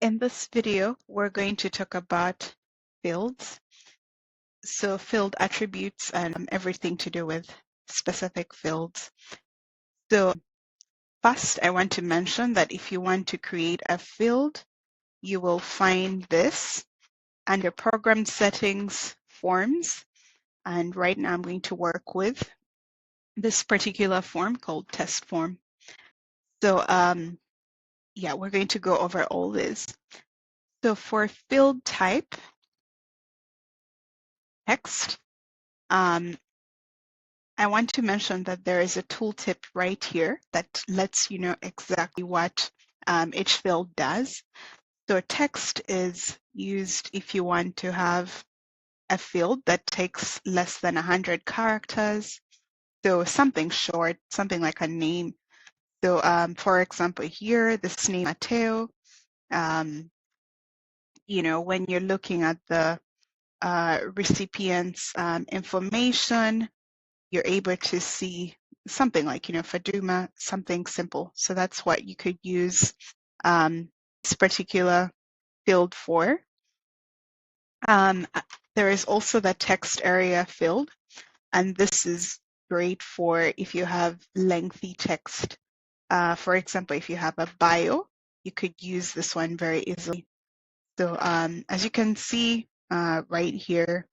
In this video, we're going to talk about fields. So field attributes and everything to do with specific fields. So first, I want to mention that if you want to create a field, you will find this under Program Settings, Forms. And right now I'm going to work with this particular form called Test Form. So yeah, we're going to go over all this. So for field type, text, I want to mention that there is a tooltip right here that lets you know exactly what each field does. So text is used if you want to have a field that takes less than 100 characters. So something short, something like a name. So for example, here, this name Mateo, you know, when you're looking at the recipient's information, you're able to see something like, you know, Faduma, something simple. So that's what you could use this particular field for. There is also the text area field, and this is great for if you have lengthy text. For example, if you have a bio, you could use this one very easily. So as you can see right here,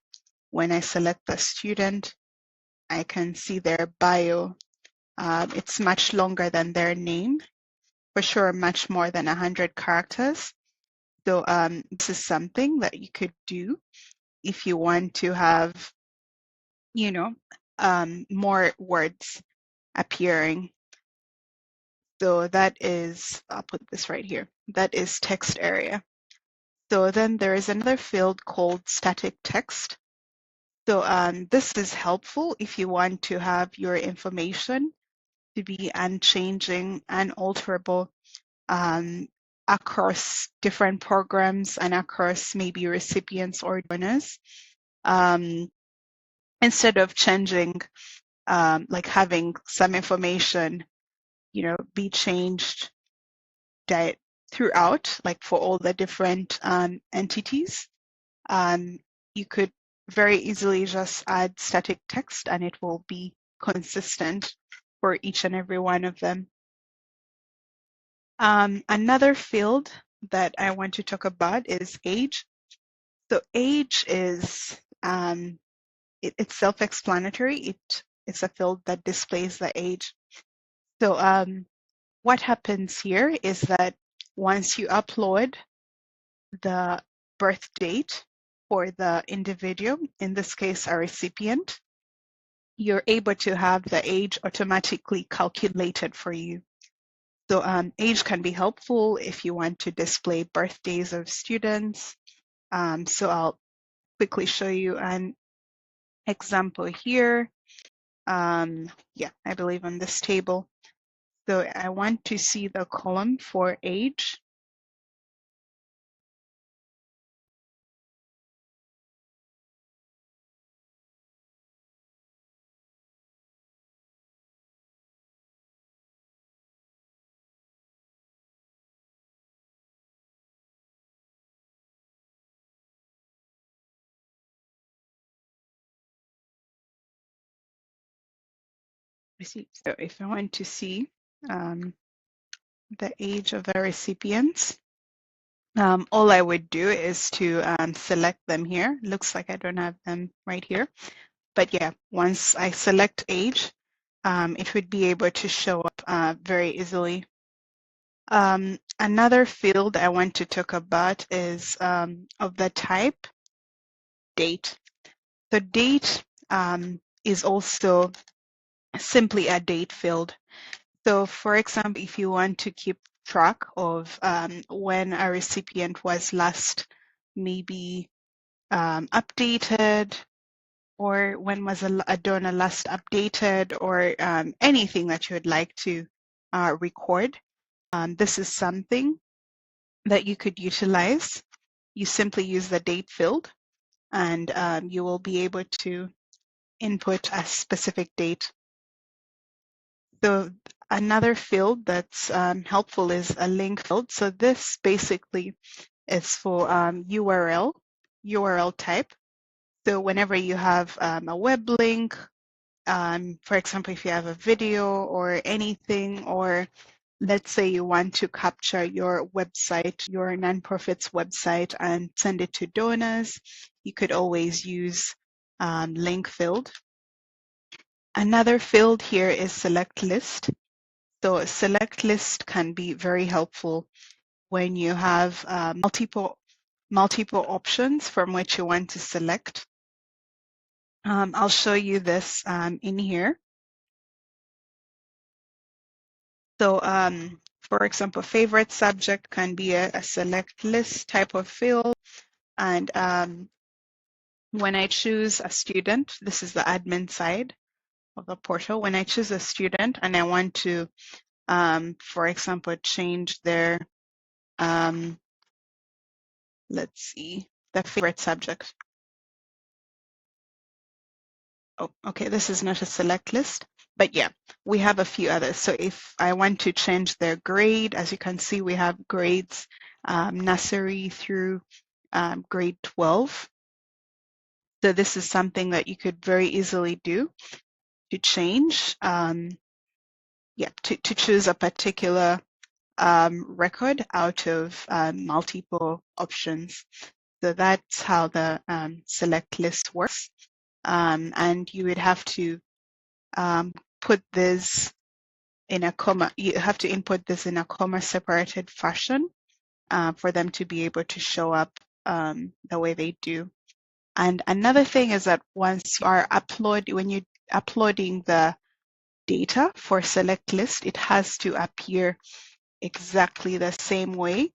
when I select the student, I can see their bio. It's much longer than their name, for sure, much more than 100 characters. So this is something that you could do if you want to have, you know, more words appearing. So that is, I'll put this right here. That is text area. So then there is another field called static text. So this is helpful if you want to have your information to be unchanging and alterable across different programs and across maybe recipients or donors. Instead of changing, like having some information, you know, be changed throughout, like for all the different entities, you could very easily just add static text and it will be consistent for each and every one of them. Another field that I want to talk about is age. So age is, it's self-explanatory. It's a field that displays the age. So what happens here is that once you upload the birth date for the individual, in this case a recipient, you're able to have the age automatically calculated for you. So age can be helpful if you want to display birthdays of students. So I'll quickly show you an example here. Yeah, I believe on this table. So I want to see the column for age. So if I want to see the age of the recipients, all I would do is to select them here. Looks like I don't have them right here. But yeah, once I select age, it would be able to show up very easily. Another field I want to talk about is of the type date. So date is also simply a date field. So for example, if you want to keep track of when a recipient was last maybe updated, or when was a donor last updated, or anything that you would like to record, this is something that you could utilize. You simply use the date field and you will be able to input a specific date. So another field that's helpful is a link field. So this basically is for URL type. So whenever you have a web link, for example, if you have a video or anything, or let's say you want to capture your website, your nonprofit's website, and send it to donors, you could always use link field. Another field here is select list. So a select list can be very helpful when you have multiple options from which you want to select. I'll show you this in here. So for example, favorite subject can be a select list type of field. And when I choose a student, this is the admin side of the portal. When I choose a student and I want to, for example, change their, let's see, the favorite subject. Oh, okay, this is not a select list, but yeah, we have a few others. So if I want to change their grade, as you can see, we have grades nursery through grade 12. So this is something that you could very easily do to change, to choose a particular record out of multiple options. So that's how the select list works. And you would have to put this in a comma. You have to input this in a comma separated fashion for them to be able to show up the way they do. And another thing is that once you are when you're uploading the data for select list, it has to appear exactly the same way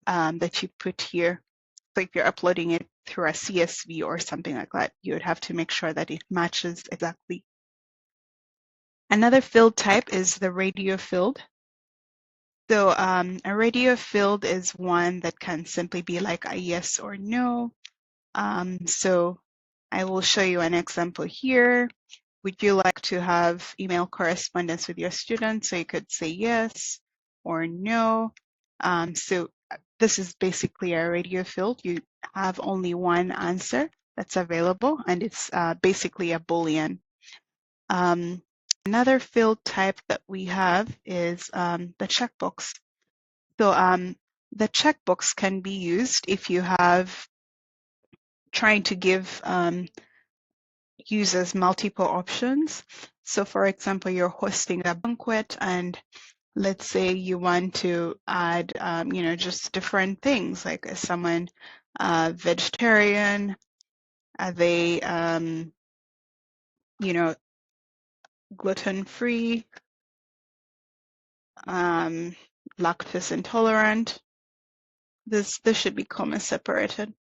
that you put here. So if you're uploading it through a CSV or something like that, you would have to make sure that it matches exactly. Another field type is the radio field. So a radio field is one that can simply be like a yes or no. So I will show you an example here. Would you like to have email correspondence with your students? So you could say yes or no. So this is basically a radio field. You have only one answer that's available, and it's basically a Boolean. Another field type that we have is the checkbox. So the checkbox can be used if you have trying to give users multiple options. So for example, you're hosting a banquet and let's say you want to add, just different things, like is someone vegetarian? Are they, gluten-free, lactose intolerant? This should be comma separated.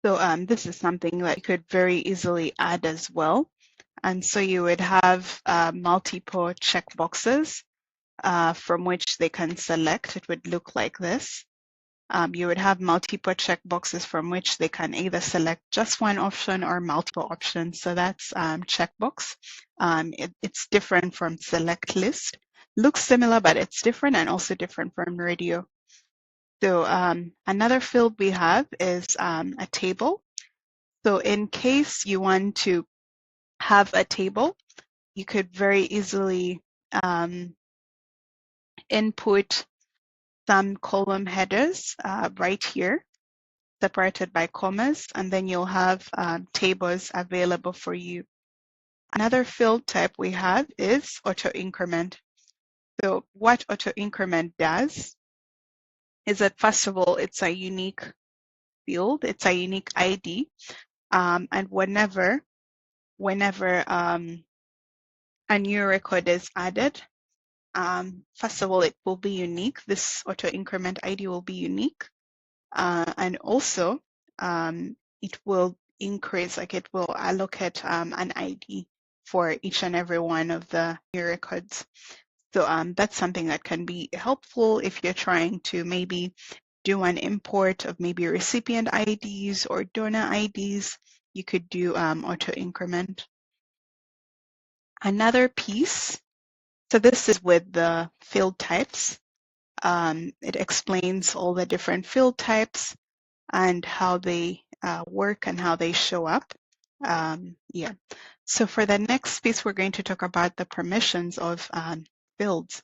So this is something that you could very easily add as well. And so you would have multiple checkboxes from which they can select. It would look like this. You would have multiple checkboxes from which they can either select just one option or multiple options. So that's checkbox. It's different from select list. Looks similar, but it's different, and also different from radio. So another field we have is a table. So in case you want to have a table, you could very easily input some column headers right here, separated by commas, and then you'll have tables available for you. Another field type we have is auto increment. So what auto increment does is that, first of all, it's a unique field, it's a unique ID, and whenever a new record is added, first of all, it will be unique. This auto increment ID will be unique. And also, it will increase, like it will allocate an ID for each and every one of the new records. So that's something that can be helpful if you're trying to maybe do an import of maybe recipient IDs or donor IDs, you could do auto increment. Another piece, so this is with the field types. It explains all the different field types and how they work and how they show up. Yeah. So for the next piece, we're going to talk about the permissions of fields.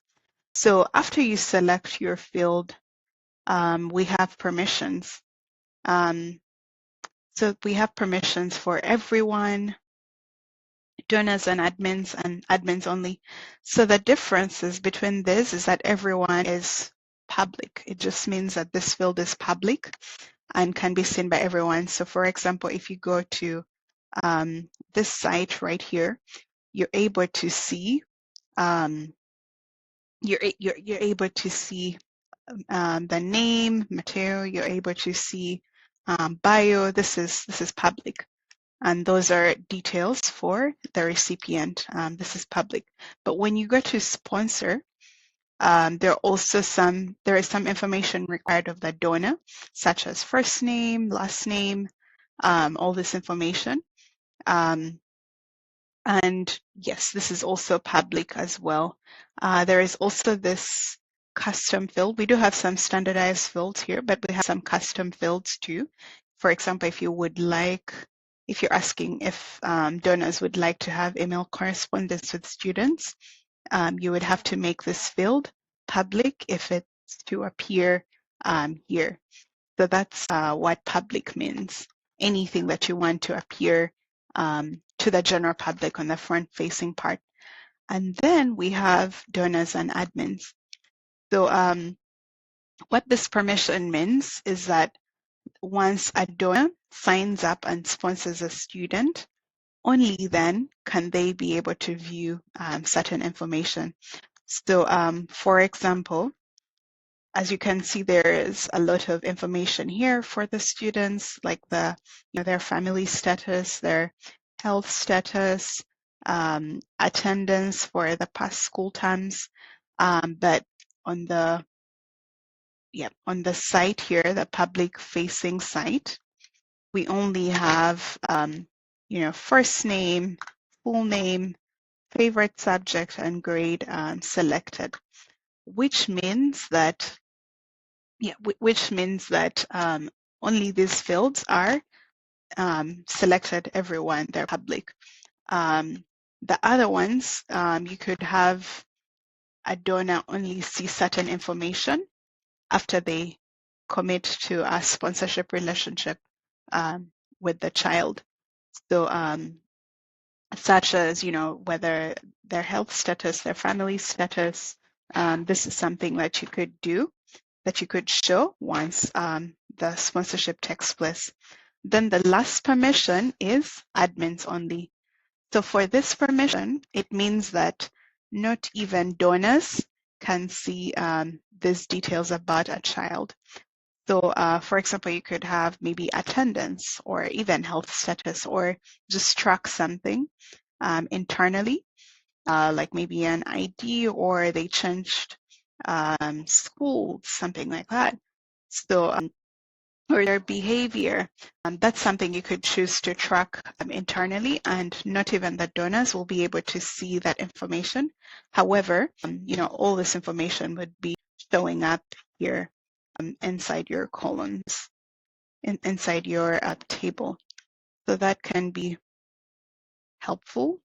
So after you select your field, we have permissions. So we have permissions for everyone, donors and admins only. So the differences between this is that everyone is public. It just means that this field is public and can be seen by everyone. So for example, if you go to this site right here, you're able to see you're able to see the name, material. You're able to see bio. This is public, and those are details for the recipient. This is public. But when you go to sponsor, there is some information required of the donor, such as first name, last name, all this information. And yes, this is also public as well. There is also this custom field. We do have some standardized fields here, but we have some custom fields too. For example, if you're asking if donors would like to have email correspondence with students, you would have to make this field public if it's to appear here. So that's what public means. Anything that you want to appear to the general public on the front-facing part. And then we have donors and admins. So what this permission means is that once a donor signs up and sponsors a student, only then can they be able to view certain information. So for example, as you can see, there is a lot of information here for the students, like their family status, their health status, attendance for the past school terms. But on the site here, the public-facing site, we only have first name, full name, favorite subject, and grade selected, which means that only these fields are selected everyone, they're public. The other ones, you could have a donor only see certain information after they commit to a sponsorship relationship with the child. So such as, whether their health status, their family status, this is something that you could do, that you could show once the sponsorship takes place. Then the last permission is admins only. So for this permission, it means that not even donors can see these details about a child. So for example, you could have maybe attendance or even health status, or just track something internally, like maybe an ID, or they changed school, something like that. So or their behavior. That's something you could choose to track internally, and not even the donors will be able to see that information. However, all this information would be showing up here inside your columns, inside your table. So that can be helpful,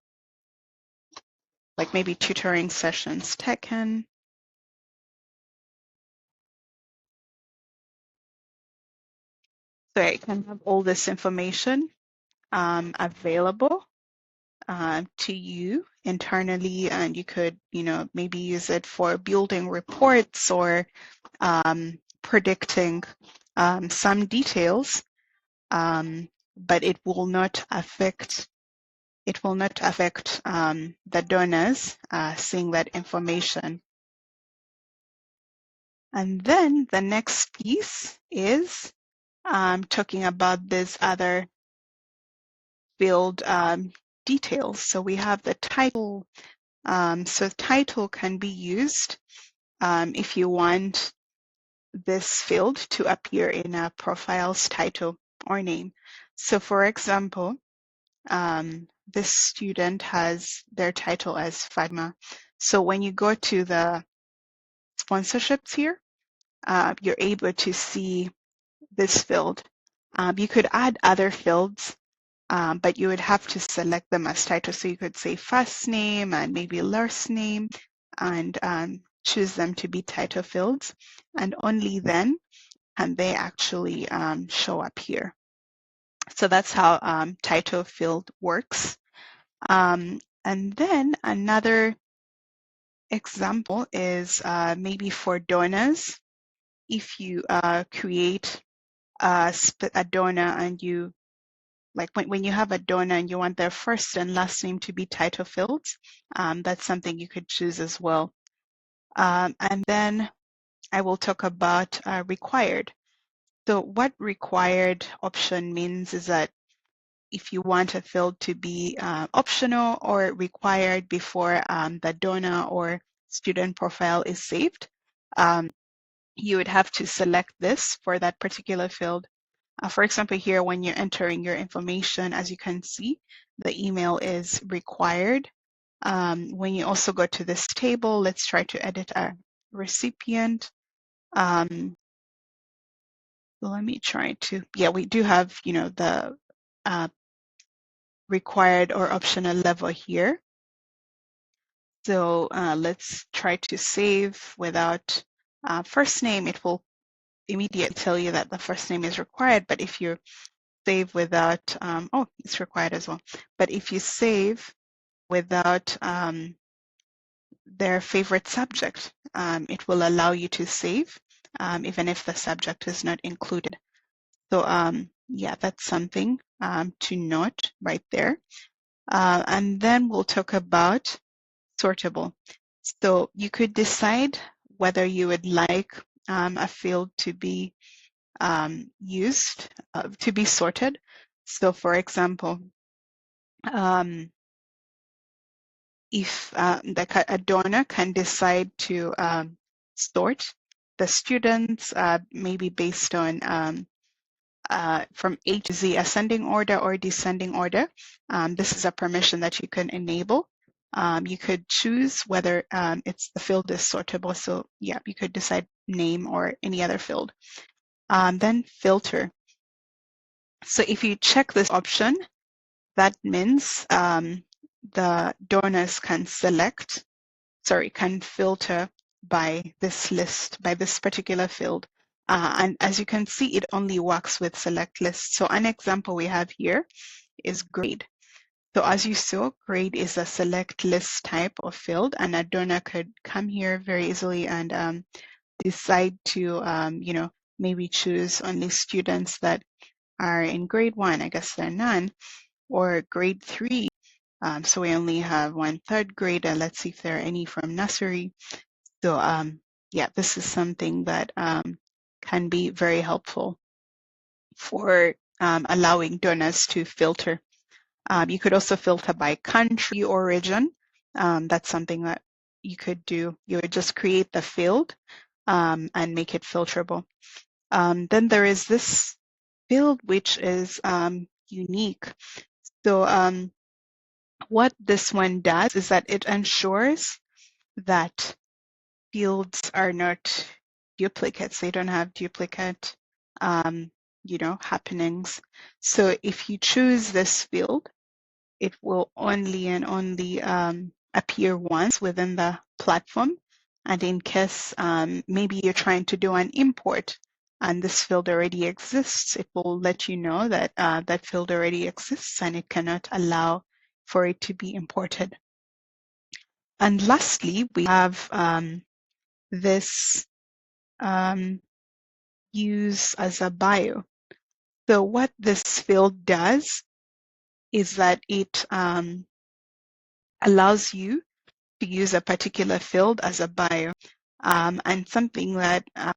like maybe tutoring sessions taken. So I can have all this information available to you internally, and you could, maybe use it for building reports or predicting some details, but it will not affect the donors seeing that information. And then the next piece is talking about this other field details. So we have the title. So title can be used if you want this field to appear in a profile's title or name. So for example, this student has their title as Fatima. So when you go to the sponsorships here, you're able to see this field. You could add other fields, but you would have to select them as title. So you could say first name and maybe last name and choose them to be title fields. And only then can they actually show up here. So that's how title field works. And then another example is maybe for donors. If you create a donor and you, like when you have a donor and you want their first and last name to be title fields, that's something you could choose as well. And then I will talk about required. So what required option means is that if you want a field to be optional or required before the donor or student profile is saved, you would have to select this for that particular field. For example, here when you're entering your information, as you can see, the email is required. When you also go to this table, let's try to edit a recipient. Let me try to, yeah, we do have, the required or optional level here. So let's try to save without first name. It will immediately tell you that the first name is required, but if you save without, oh, it's required as well. But if you save without their favorite subject, it will allow you to save even if the subject is not included. So yeah, that's something to note right there. And then we'll talk about sortable. So you could decide whether you would like a field to be used, to be sorted. So for example, if a donor can decide to sort the students maybe based on from A to Z ascending order or descending order. This is a permission that you can enable. You could choose whether the field is sortable. So yeah, you could decide name or any other field. Then filter. So if you check this option, that means the donors can can filter by this list, by this particular field. And as you can see, it only works with select lists. So an example we have here is grade. So as you saw, grade is a select list type of field, and a donor could come here very easily and decide to, maybe choose only students that are in grade 1, I guess they're none, or grade 3. So we only have 1/3 grade, and let's see if there are any from nursery. So yeah, this is something that can be very helpful for allowing donors to filter. You could also filter by country or region. That's something that you could do. You would just create the field and make it filterable. Then there is this field which is unique. So what this one does is that it ensures that fields are not duplicates. They don't have duplicate, happenings. So if you choose this field, it will only and only appear once within the platform. And in case maybe you're trying to do an import and this field already exists, it will let you know that that field already exists and it cannot allow for it to be imported. And lastly, we have this use as a bio. So what this field does is that it allows you to use a particular field as a bio. And something that